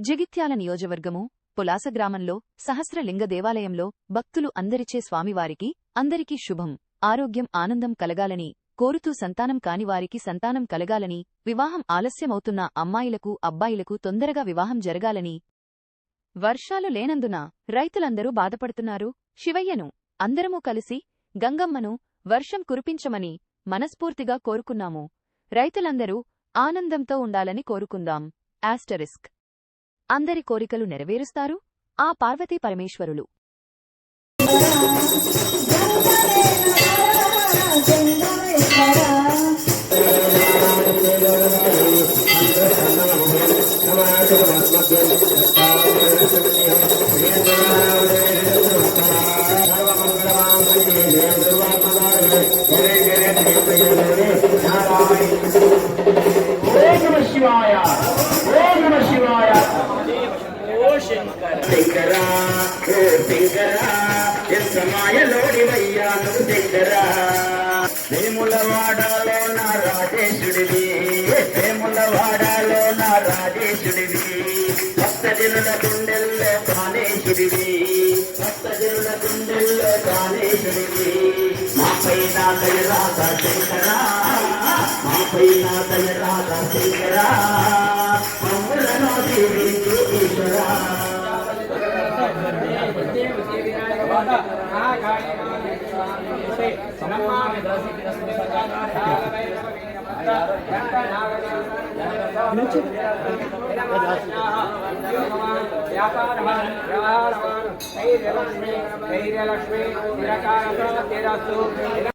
జగిత్యాల నియోజకవర్గము పులాస గ్రామంలో సహస్రలింగ దేవాలయంలో భక్తులు అందరిచే స్వామివారికి అందరికీ శుభం, ఆరోగ్యం, ఆనందం కలగాలని కోరుతూ సంతానం కానివారికి సంతానం కలగాలని, వివాహం ఆలస్యమవుతున్న అమ్మాయిలకు అబ్బాయిలకు తొందరగా వివాహం జరగాలని, వర్షాలు లేనందున రైతులందరూ బాధపడుతున్నారు. శివయ్యను అందరమూ కలిసి గంగమ్మను వర్షం కురిపించమని మనస్ఫూర్తిగా కోరుకున్నాము. రైతులందరూ ఆనందంతో ఉండాలని కోరుకుందాం. *. అందరి కోరికలు నెరవేరుస్తారు ఆ పార్వతీ పరమేశ్వరులు. శంకరా ఓ శంకరా ఎంతమాయలోడివయ్యా నువ్వు శంకరా. వేములవాడలో నా రాజేశుడివి, వేములవాడలో నా రాజేశుడివి, భక్తజనుల గుండెల్లో కాళేశుడివి, భక్తజనుల గుండెల్లో కాళేశుడివి. మాపై నా దయరాధ శంకరా, మాపై నా దయరాధ శంకరా, మమ్ములను దీవించు ఈశ్వరా. ధైర్యలక్ష్మి నిరకారతో